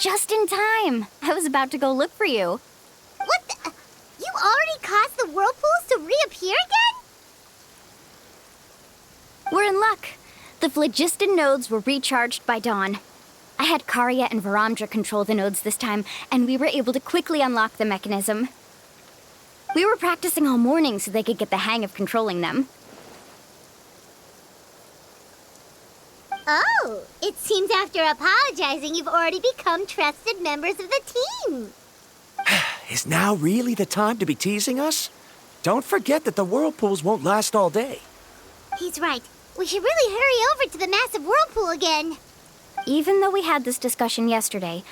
Just in time. I was about to go look for you. What the? You already caused the whirlpools to reappear again? We're in luck. The phlogiston nodes were recharged by dawn. I had Karya and Varamdra control the nodes this time, and we were able to quickly unlock the mechanism. We were practicing all morning so they could get the hang of controlling them. Oh, it seems after apologizing, you've already become trusted members of the team. Is now really the time to be teasing us? Don't forget that the whirlpools won't last all day. He's right. We should really hurry over to the massive whirlpool again. Even though we had this discussion yesterday,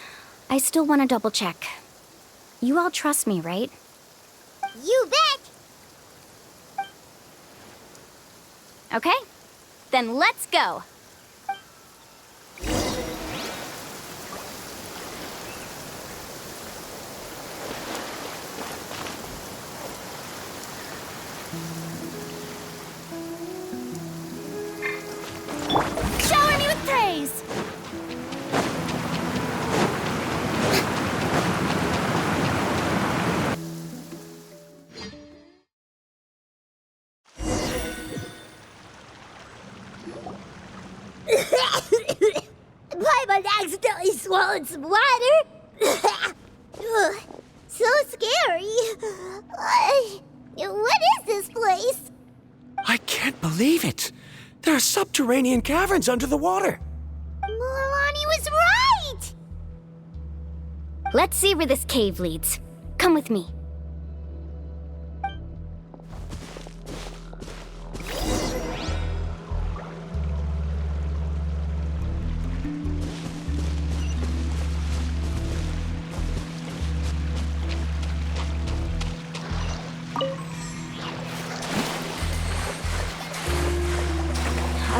I still want to double check. You all trust me, right? You bet! Okay, then let's go. Shower me with praise! Paimon accidentally swallowed some water. Ugh, so scary. What is this place? I can't believe it. There are subterranean caverns under the water. Milani was right! Let's see where this cave leads. Come with me.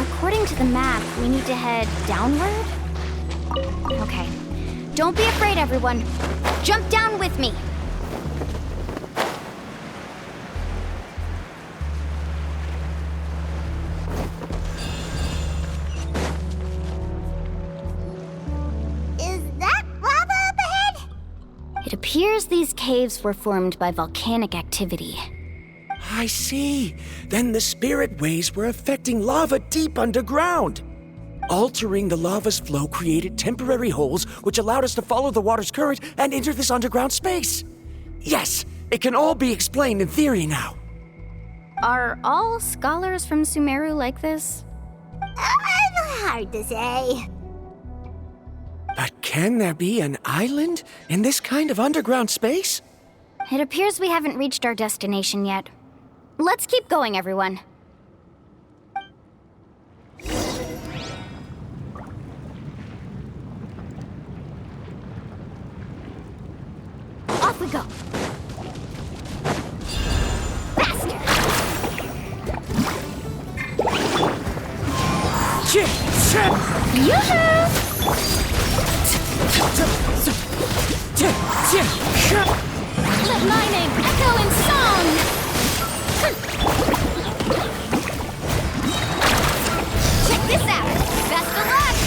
According to the map, we need to head downward? Okay. Don't be afraid, everyone. Jump down with me. Is that lava up ahead? It appears these caves were formed by volcanic activity. I see. Then the spirit waves were affecting lava deep underground. Altering the lava's flow created temporary holes which allowed us to follow the water's current and enter this underground space. Yes, it can all be explained in theory now. Are all scholars from Sumeru like this? Hard to say. But can there be an island in this kind of underground space? It appears we haven't reached our destination yet. Let's keep going, everyone. Off we go. Faster! Let my name echo in song! Check this out! Best of luck!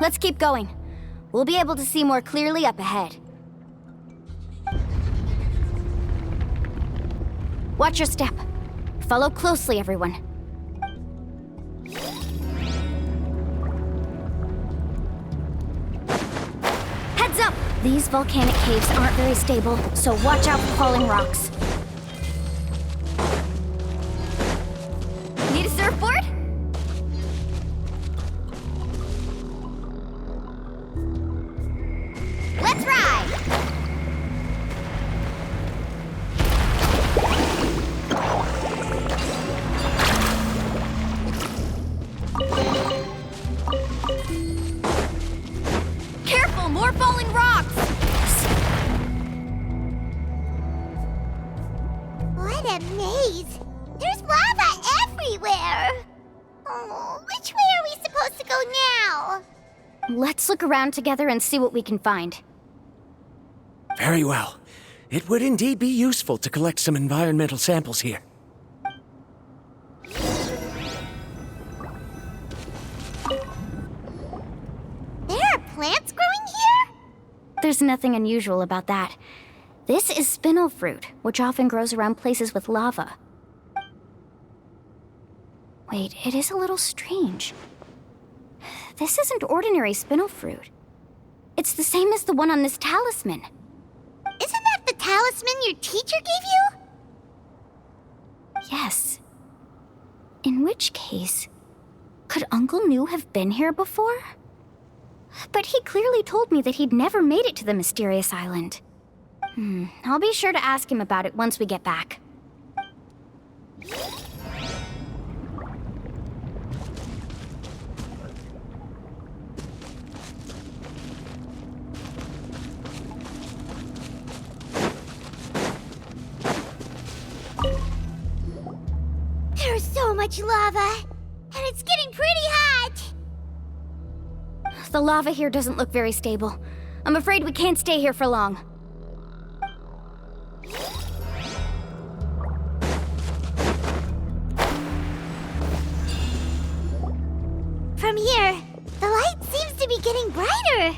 Let's keep going. We'll be able to see more clearly up ahead. Watch your step. Follow closely, everyone. Heads up! These volcanic caves aren't very stable, so watch out for falling rocks. Need a surfboard? Let's ride! Careful, more falling rocks! What a maze! There's lava everywhere! Oh, which way are we supposed to go now? Let's look around together and see what we can find. Very well. It would indeed be useful to collect some environmental samples here. There are plants growing here? There's nothing unusual about that. This is spinel fruit, which often grows around places with lava. Wait, it is a little strange. This isn't ordinary spinel fruit. It's the same as the one on this talisman. Isn't that the talisman your teacher gave you? Yes. In which case, could Uncle New have been here before? But he clearly told me that he'd never made it to the mysterious island. I'll be sure to ask him about it once we get back. There's so much lava, and it's getting pretty hot. The lava here doesn't look very stable. I'm afraid we can't stay here for long. From here, the light seems to be getting brighter.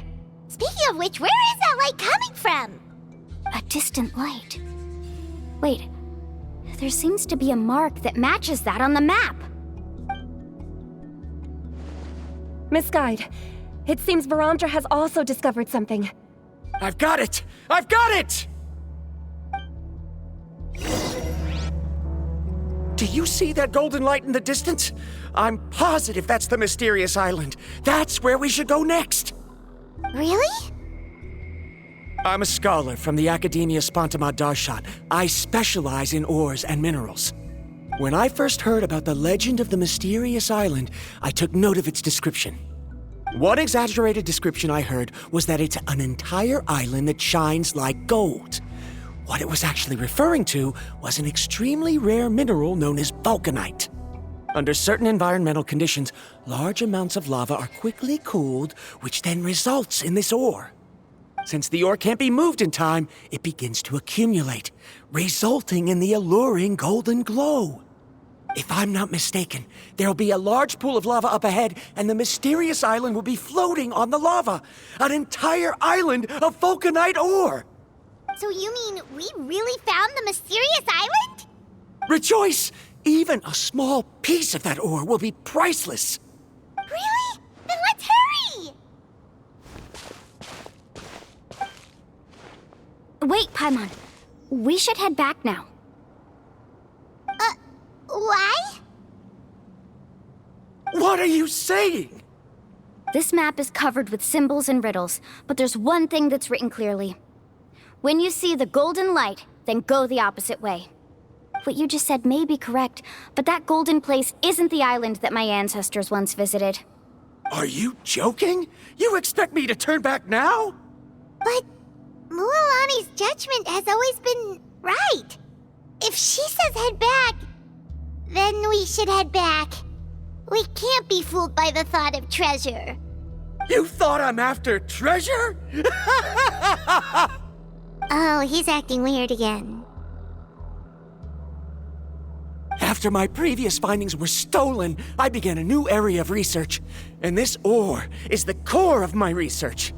Speaking of which, where is that light coming from? A distant light. Wait, there seems to be a mark that matches that on the map. Miss Guide, it seems Verandra has also discovered something. I've got it! I've got it! Do you see that golden light in the distance? I'm positive that's the mysterious island. That's where we should go next. Really? I'm a scholar from the Academia Spontamad Darshan. I specialize in ores and minerals. When I first heard about the legend of the mysterious island, I took note of its description. One exaggerated description I heard was that it's an entire island that shines like gold. What it was actually referring to was an extremely rare mineral known as vulcanite. Under certain environmental conditions, large amounts of lava are quickly cooled, which then results in this ore. Since the ore can't be moved in time, it begins to accumulate, resulting in the alluring golden glow. If I'm not mistaken, there'll be a large pool of lava up ahead, and the mysterious island will be floating on the lava. An entire island of vulcanite ore! So you mean we really found the mysterious island? Rejoice! Even a small piece of that ore will be priceless. Really? Then let's hurry! Wait, Paimon. We should head back now. Why? What are you saying? This map is covered with symbols and riddles, but there's one thing that's written clearly. When you see the golden light, then go the opposite way. What you just said may be correct, but that golden place isn't the island that my ancestors once visited. Are you joking? You expect me to turn back now? But Mualani's judgment has always been right. If she says head back, then we should head back. We can't be fooled by the thought of treasure. You thought I'm after treasure? Oh, he's acting weird again. After my previous findings were stolen, I began a new area of research. And this ore is the core of my research.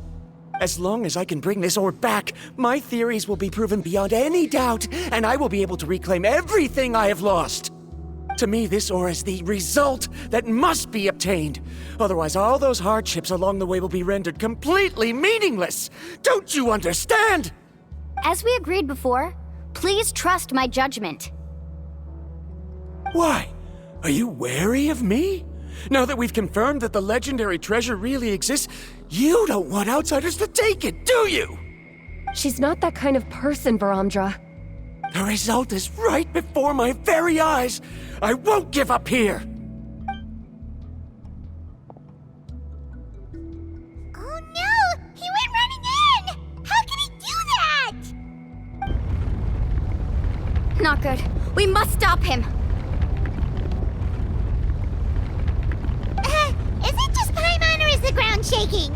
As long as I can bring this ore back, my theories will be proven beyond any doubt, and I will be able to reclaim everything I have lost. To me, this ore is the result that must be obtained. Otherwise, all those hardships along the way will be rendered completely meaningless. Don't you understand? As we agreed before, please trust my judgment. Why? Are you wary of me? Now that we've confirmed that the legendary treasure really exists, you don't want outsiders to take it, do you? She's not that kind of person, Varamdra. The result is right before my very eyes. I won't give up here. Oh no! He went running in! How can he do that? Not good. We must stop him. Is it just Paimon or is the ground shaking?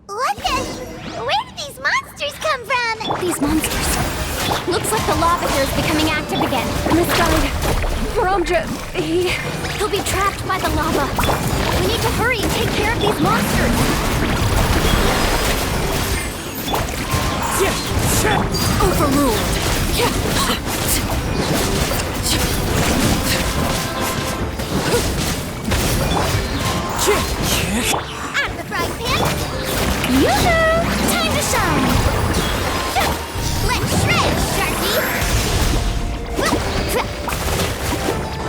What the? Where did these monsters come from? These monsters. Looks like the lava here is becoming active again. Misguide. Varamdra, He'll be trapped by the lava. We need to hurry and take care of these monsters. Overruled. Out of the frying pan! Yoo-hoo! Time to shine. Let's shred, Sharky!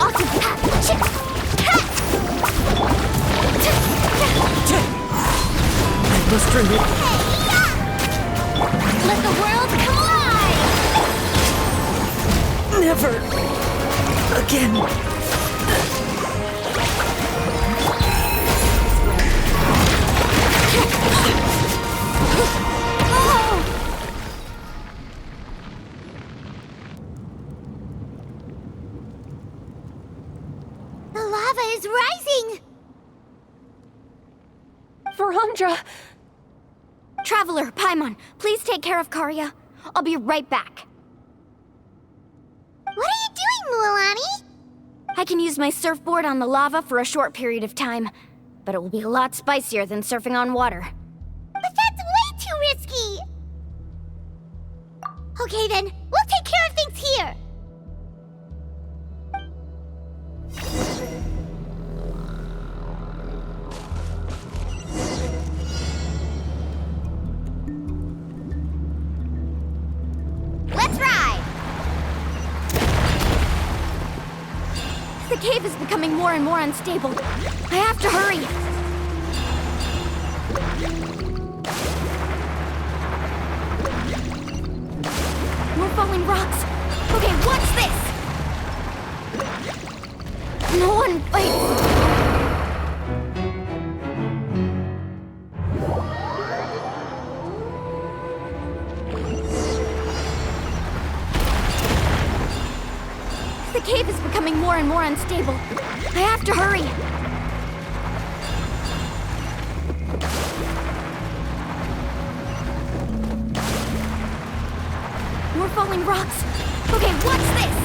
Awesome. I must remove. Let the world come alive! Never again. The lava is rising! Varamdra. Traveler, Paimon, please take care of Karya. I'll be right back. What are you doing, Mualani? I can use my surfboard on the lava for a short period of time, but it will be a lot spicier than surfing on water. But that's way too risky! Okay then, we'll take care of things here! Let's ride! The cave is becoming more and more unstable. I have to hurry. More falling rocks. Okay, what's this? No one bites. The cave is becoming more and more unstable. I have to hurry. More falling rocks. Okay, what's this?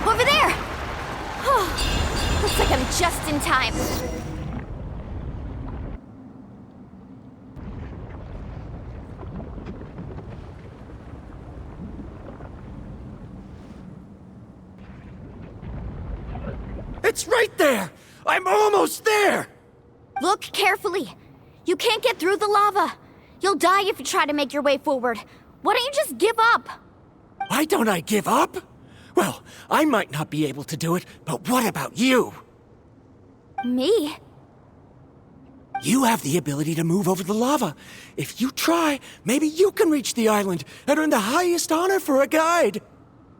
Over there! Oh, looks like I'm just in time. It's right there! I'm almost there! Look carefully. You can't get through the lava. You'll die if you try to make your way forward. Why don't you just give up? Why don't I give up? Well, I might not be able to do it, but what about you? Me? You have the ability to move over the lava. If you try, maybe you can reach the island and earn the highest honor for a guide.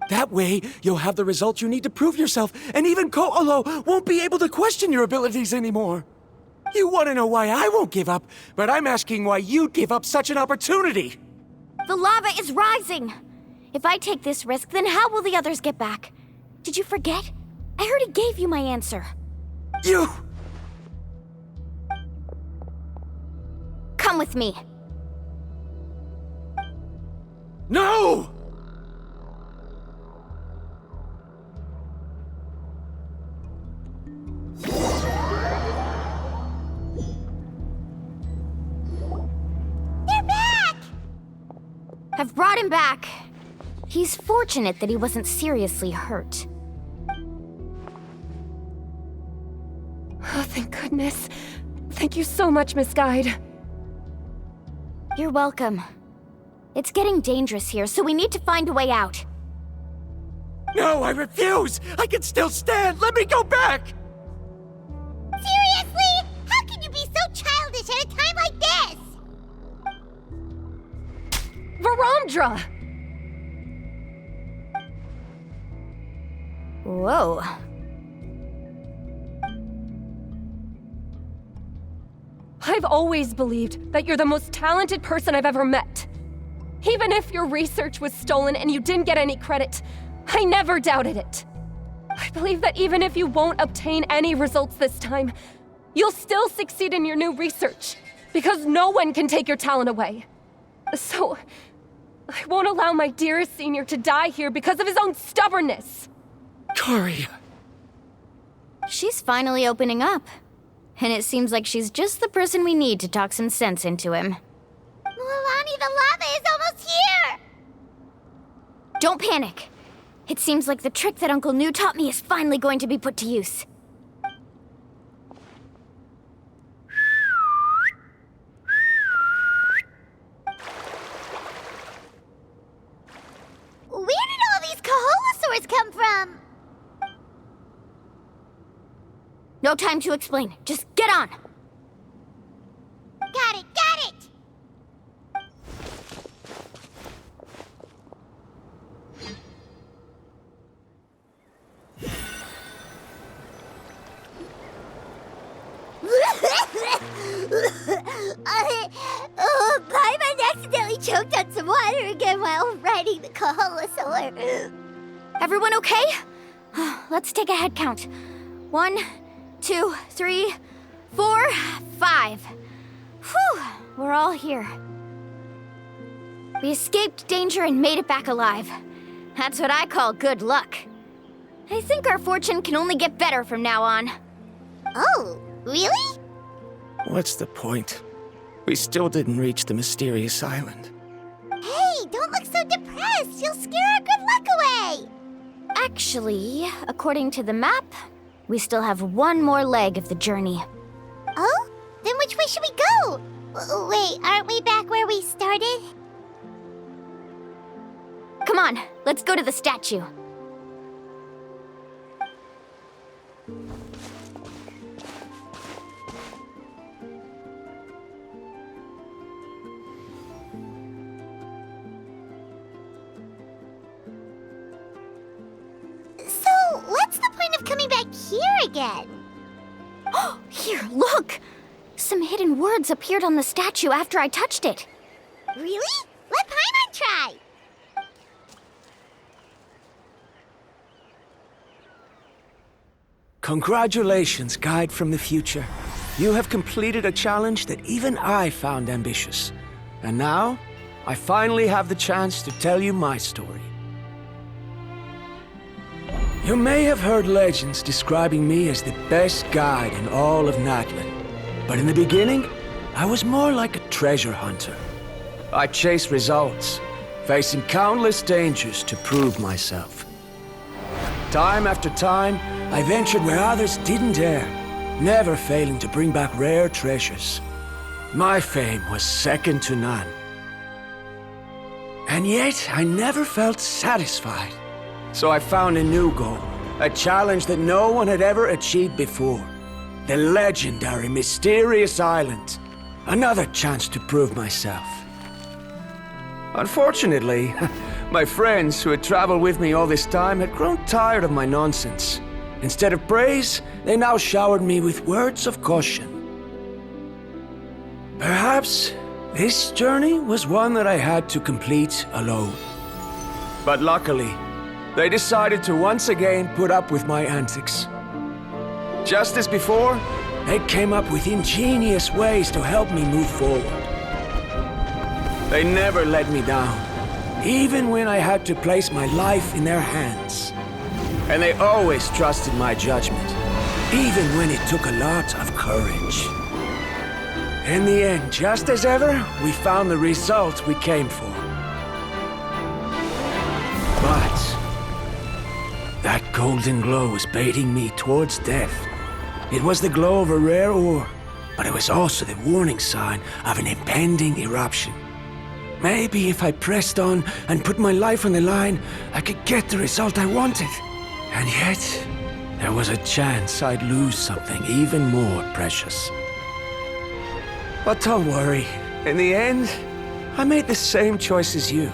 That way, you'll have the results you need to prove yourself, and even Ko'olo won't be able to question your abilities anymore. You want to know why I won't give up, but I'm asking why you'd give up such an opportunity. The lava is rising. If I take this risk, then how will the others get back? Did you forget? I already gave you my answer. You... Come with me. No! They're back! I've brought him back. He's fortunate that he wasn't seriously hurt. Oh, thank goodness. Thank you so much, Miss Guide. You're welcome. It's getting dangerous here, so we need to find a way out. No, I refuse! I can still stand! Let me go back! Seriously? How can you be so childish at a time like this? Verandra! Whoa. I've always believed that you're the most talented person I've ever met. Even if your research was stolen and you didn't get any credit, I never doubted it. I believe that even if you won't obtain any results this time, you'll still succeed in your new research, because no one can take your talent away. So, I won't allow my dearest senior to die here because of his own stubbornness. Karia. She's finally opening up. And it seems like she's just the person we need to talk some sense into him. Mualani, the lava is almost here! Don't panic. It seems like the trick that Uncle New taught me is finally going to be put to use. Where did all these Kaholosaurs come from? No time to explain. Just get on. Got it, got it! Paimon accidentally choked on some water again while riding the Kaholosaur. Everyone okay? Let's take a head count. 1, 2, 3, 4, 5. Whew, we're all here. We escaped danger and made it back alive. That's what I call good luck. I think our fortune can only get better from now on. Oh, really? What's the point? We still didn't reach the mysterious island. Hey, don't look so depressed. You'll scare our good luck away. Actually, according to the map, we still have one more leg of the journey. Oh? Then which way should we go? Wait, aren't we back where we started? Come on, let's go to the statue. So, what's the point of coming back here again? Here, look! Some hidden words appeared on the statue after I touched it. Really? Let Paimon try. Congratulations, guide from the future. You have completed a challenge that even I found ambitious. And now, I finally have the chance to tell you my story. You may have heard legends describing me as the best guide in all of Natlan. But in the beginning, I was more like a treasure hunter. I chased results, facing countless dangers to prove myself. Time after time, I ventured where others didn't dare, never failing to bring back rare treasures. My fame was second to none. And yet, I never felt satisfied. So I found a new goal, a challenge that no one had ever achieved before. The legendary, mysterious island. Another chance to prove myself. Unfortunately, my friends who had traveled with me all this time had grown tired of my nonsense. Instead of praise, they now showered me with words of caution. Perhaps this journey was one that I had to complete alone. But luckily, they decided to once again put up with my antics. Just as before, they came up with ingenious ways to help me move forward. They never let me down, even when I had to place my life in their hands. And they always trusted my judgment, even when it took a lot of courage. In the end, just as ever, we found the result we came for. But that golden glow was baiting me towards death. It was the glow of a rare ore, but it was also the warning sign of an impending eruption. Maybe if I pressed on and put my life on the line, I could get the result I wanted. And yet, there was a chance I'd lose something even more precious. But don't worry, in the end, I made the same choice as you.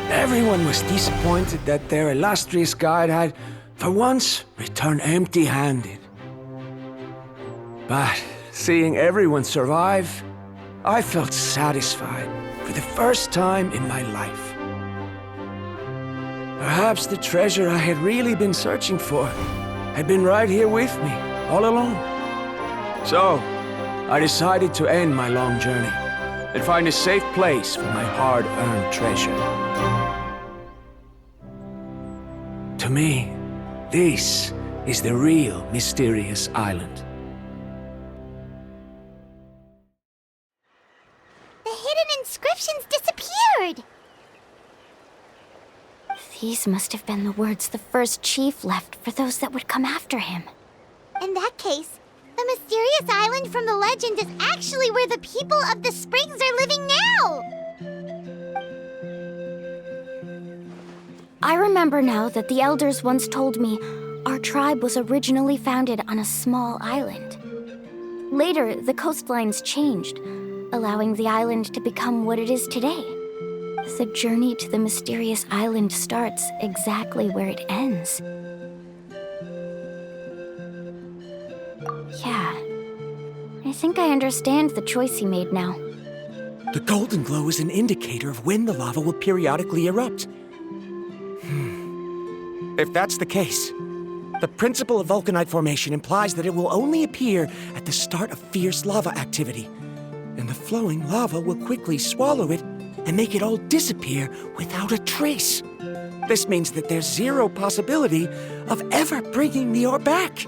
Everyone was disappointed that their illustrious guide had, for once, returned empty-handed. But seeing everyone survive, I felt satisfied for the first time in my life. Perhaps the treasure I had really been searching for had been right here with me, all along. So, I decided to end my long journey and find a safe place for my hard-earned treasure. To me, this is the real mysterious island. The hidden inscriptions disappeared! These must have been the words the first chief left for those that would come after him. In that case, the mysterious island from the legend is actually where the people of the springs are living now! I remember now that the elders once told me our tribe was originally founded on a small island. Later, the coastlines changed, allowing the island to become what it is today. The journey to the mysterious island starts exactly where it ends. Yeah, I think I understand the choice he made now. The golden glow is an indicator of when the lava will periodically erupt. If that's the case, the principle of vulcanite formation implies that it will only appear at the start of fierce lava activity, and the flowing lava will quickly swallow it and make it all disappear without a trace. This means that there's zero possibility of ever bringing the ore back.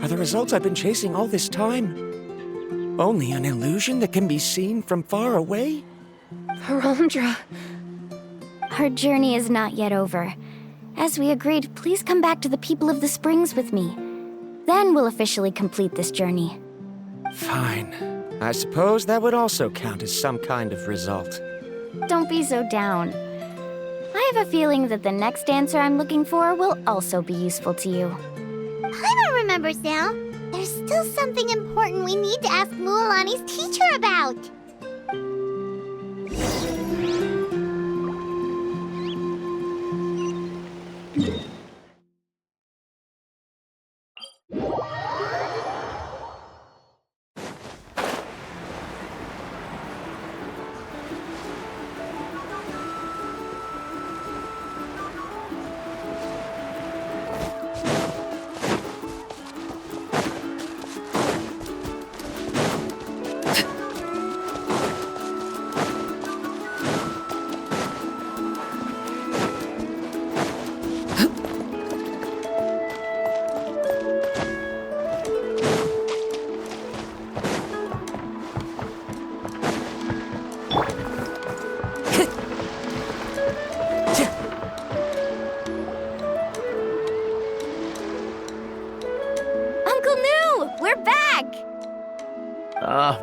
Are the results I've been chasing all this time only an illusion that can be seen from far away? Verandra. Our journey is not yet over. As we agreed, please come back to the people of the springs with me. Then we'll officially complete this journey. Fine. I suppose that would also count as some kind of result. Don't be so down. I have a feeling that the next answer I'm looking for will also be useful to you. Paimon remembers now. There's still something important we need to ask Mualani's teacher about.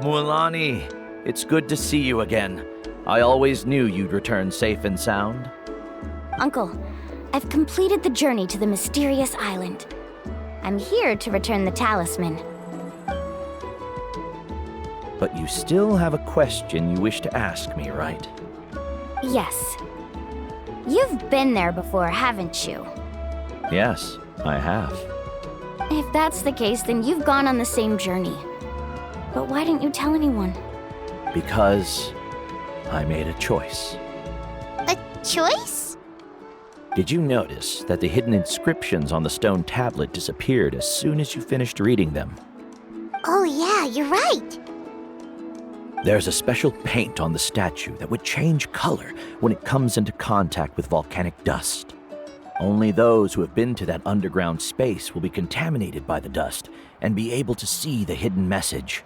Mualani, it's good to see you again. I always knew you'd return safe and sound. Uncle, I've completed the journey to the mysterious island. I'm here to return the talisman. But you still have a question you wish to ask me, right? Yes. You've been there before, haven't you? Yes, I have. If that's the case, then you've gone on the same journey. But why didn't you tell anyone? Because I made a choice. A choice? Did you notice that the hidden inscriptions on the stone tablet disappeared as soon as you finished reading them? Oh yeah, you're right. There's a special paint on the statue that would change color when it comes into contact with volcanic dust. Only those who have been to that underground space will be contaminated by the dust and be able to see the hidden message.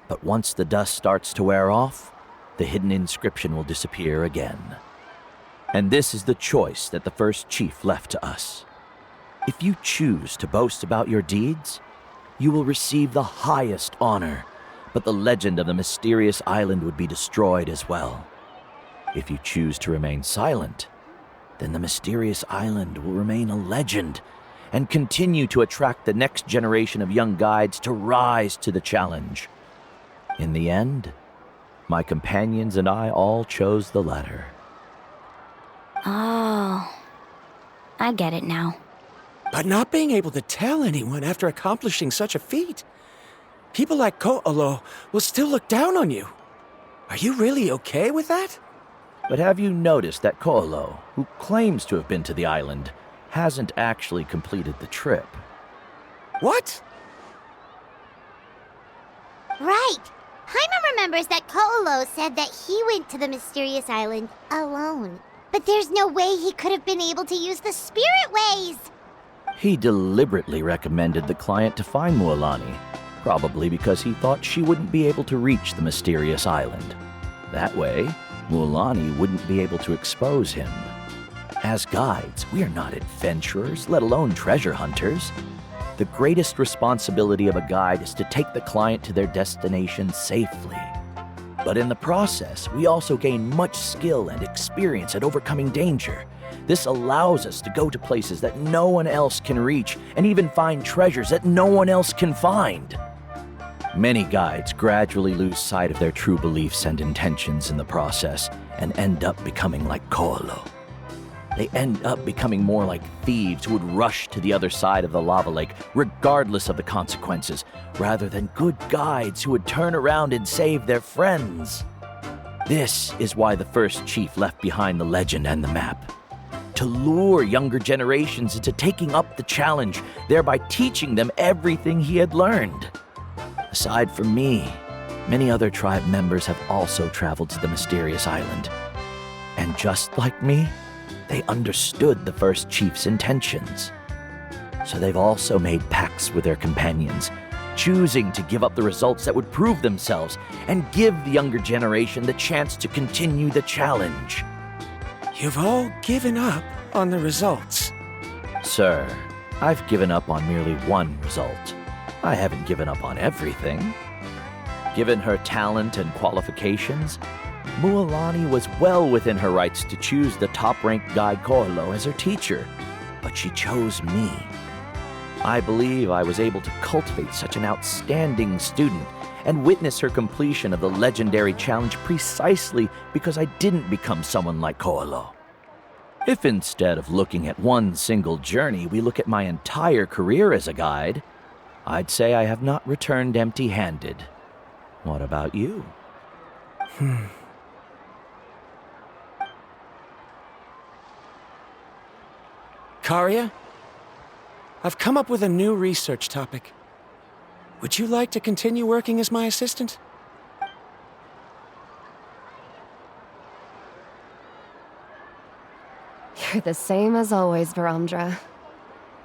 But once the dust starts to wear off, the hidden inscription will disappear again. And this is the choice that the first chief left to us. If you choose to boast about your deeds, you will receive the highest honor, but the legend of the mysterious island would be destroyed as well. If you choose to remain silent, then the mysterious island will remain a legend and continue to attract the next generation of young guides to rise to the challenge. In the end, my companions and I all chose the latter. Oh, I get it now. But not being able to tell anyone after accomplishing such a feat. People like Ko'olo will still look down on you. Are you really okay with that? But have you noticed that Ko'olo, who claims to have been to the island, hasn't actually completed the trip? What? Right. Hyma remembers that Ko'olo said that he went to the mysterious island alone. But there's no way he could have been able to use the spirit ways. He deliberately recommended the client to find Mualani, probably because he thought she wouldn't be able to reach the mysterious island. That way, Mualani wouldn't be able to expose him. As guides, we are not adventurers, let alone treasure hunters. The greatest responsibility of a guide is to take the client to their destination safely. But in the process, we also gain much skill and experience at overcoming danger. This allows us to go to places that no one else can reach and even find treasures that no one else can find. Many guides gradually lose sight of their true beliefs and intentions in the process and end up becoming like Ko'olo. They end up becoming more like thieves who would rush to the other side of the lava lake regardless of the consequences, rather than good guides who would turn around and save their friends. This is why the first chief left behind the legend and the map. To lure younger generations into taking up the challenge, thereby teaching them everything he had learned. Aside from me, many other tribe members have also traveled to the mysterious island. And just like me, they understood the first chief's intentions. So they've also made pacts with their companions, choosing to give up the results that would prove themselves and give the younger generation the chance to continue the challenge. You've all given up on the results. Sir, I've given up on merely one result. I haven't given up on everything. Given her talent and qualifications, Mualani was well within her rights to choose the top-ranked guide Ko'olo as her teacher, but she chose me. I believe I was able to cultivate such an outstanding student and witness her completion of the legendary challenge precisely because I didn't become someone like Ko'olo. If instead of looking at one single journey, we look at my entire career as a guide, I'd say I have not returned empty-handed. What about you? Karia, I've come up with a new research topic. Would you like to continue working as my assistant? You're the same as always, Varamdra.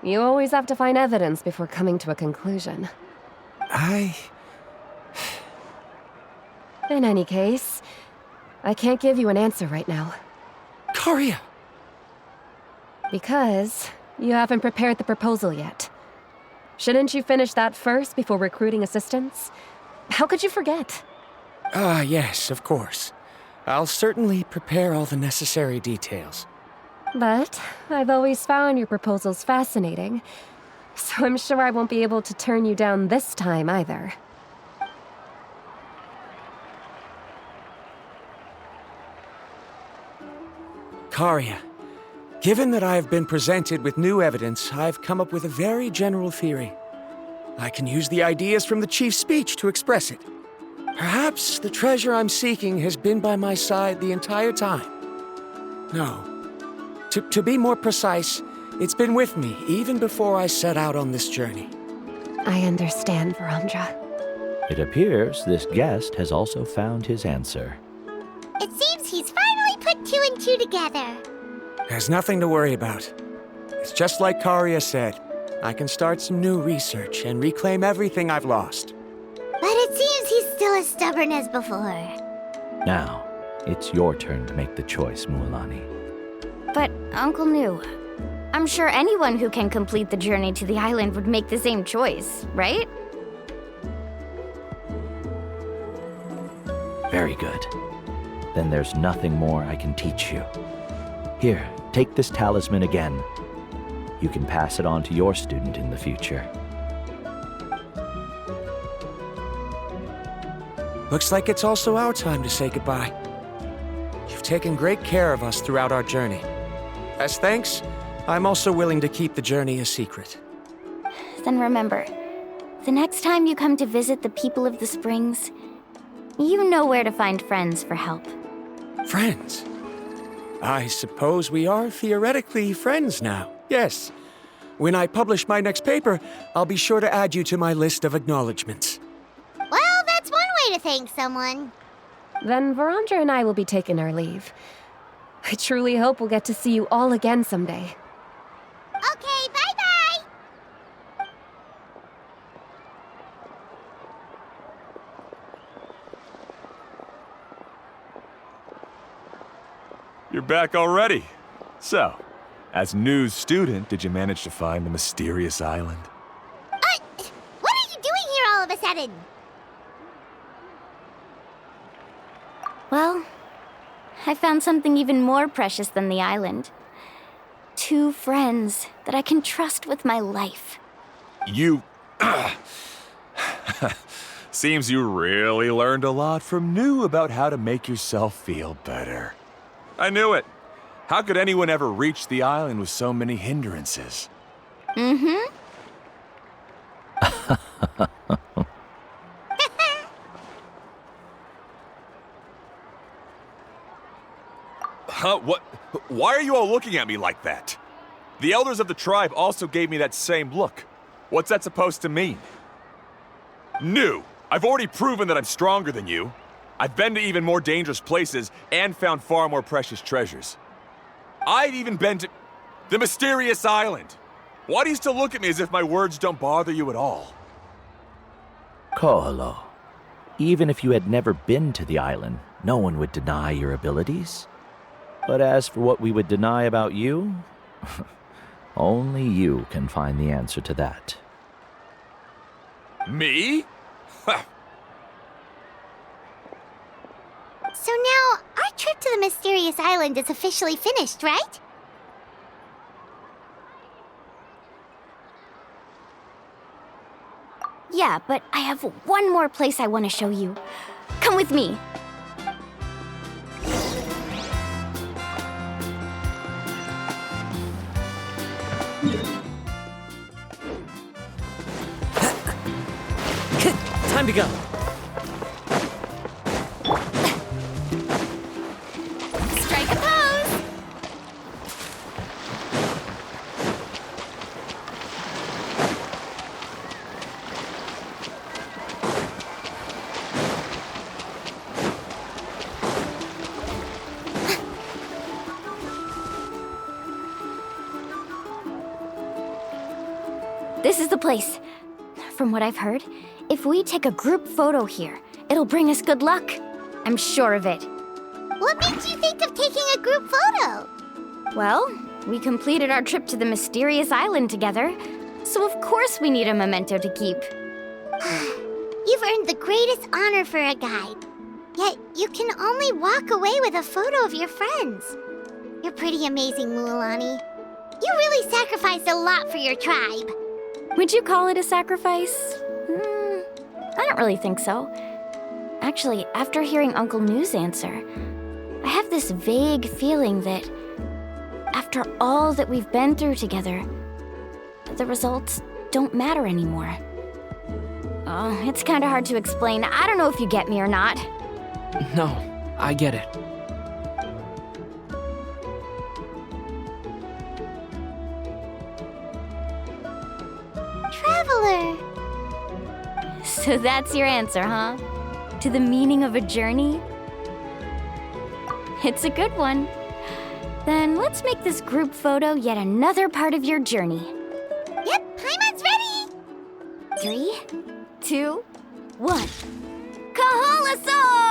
You always have to find evidence before coming to a conclusion. In any case, I can't give you an answer right now. Karia! Because you haven't prepared the proposal yet. Shouldn't you finish that first before recruiting assistants? How could you forget? Yes, of course. I'll certainly prepare all the necessary details. But I've always found your proposals fascinating, so I'm sure I won't be able to turn you down this time either. Karia, given that I have been presented with new evidence, I've come up with a very general theory. I can use the ideas from the chief's speech to express it. Perhaps the treasure I'm seeking has been by my side the entire time. No. To be more precise, it's been with me even before I set out on this journey. I understand, Varamdra. It appears this guest has also found his answer. It seems he's finally put two and two together. There's nothing to worry about. It's just like Karia said. I can start some new research and reclaim everything I've lost. But it seems he's still as stubborn as before. Now, it's your turn to make the choice, Mualani. But, Uncle New, I'm sure anyone who can complete the journey to the island would make the same choice, right? Very good. Then there's nothing more I can teach you. Here, take this talisman again. You can pass it on to your student in the future. Looks like it's also our time to say goodbye. You've taken great care of us throughout our journey. As thanks, I'm also willing to keep the journey a secret. Then remember, the next time you come to visit the people of the Springs, you know where to find friends for help. Friends? I suppose we are theoretically friends now. Yes. When I publish my next paper, I'll be sure to add you to my list of acknowledgements. Well, that's one way to thank someone. Then Verandra and I will be taking our leave. I truly hope we'll get to see you all again someday. Okay, bye-bye! You're back already. So, as new student, did you manage to find the mysterious island? What are you doing here all of a sudden? Well, I found something even more precious than the island. 2 friends that I can trust with my life. You... Seems you really learned a lot from New about how to make yourself feel better. I knew it. How could anyone ever reach the island with so many hindrances? Mm-hmm. Huh? What? Why are you all looking at me like that? The elders of the tribe also gave me that same look. What's that supposed to mean? New! I've already proven that I'm stronger than you. I've been to even more dangerous places and found far more precious treasures. I've even been to the mysterious island. Why do you still look at me as if my words don't bother you at all? Koholo, even if you had never been to the island, no one would deny your abilities. But as for what we would deny about you, only you can find the answer to that. Me? So now, our trip to the mysterious island is officially finished, right? Yeah, but I have one more place I want to show you. Come with me. Time to go. Strike a pose! This is the place. From what I've heard, if we take a group photo here, it'll bring us good luck. I'm sure of it. What makes you think of taking a group photo? Well, we completed our trip to the mysterious island together, so of course we need a memento to keep. You've earned the greatest honor for a guide. Yet, you can only walk away with a photo of your friends. You're pretty amazing, Mualani. You really sacrificed a lot for your tribe. Would you call it a sacrifice? I don't really think so. Actually, after hearing Uncle New's answer, I have this vague feeling that after all that we've been through together, the results don't matter anymore. Oh, it's kind of hard to explain. I don't know if you get me or not. No, I get it. Traveler. So that's your answer, huh? To the meaning of a journey? It's a good one. Then let's make this group photo yet another part of your journey. Yep, Paimon's ready! 3, 2, 1. Kahalaso!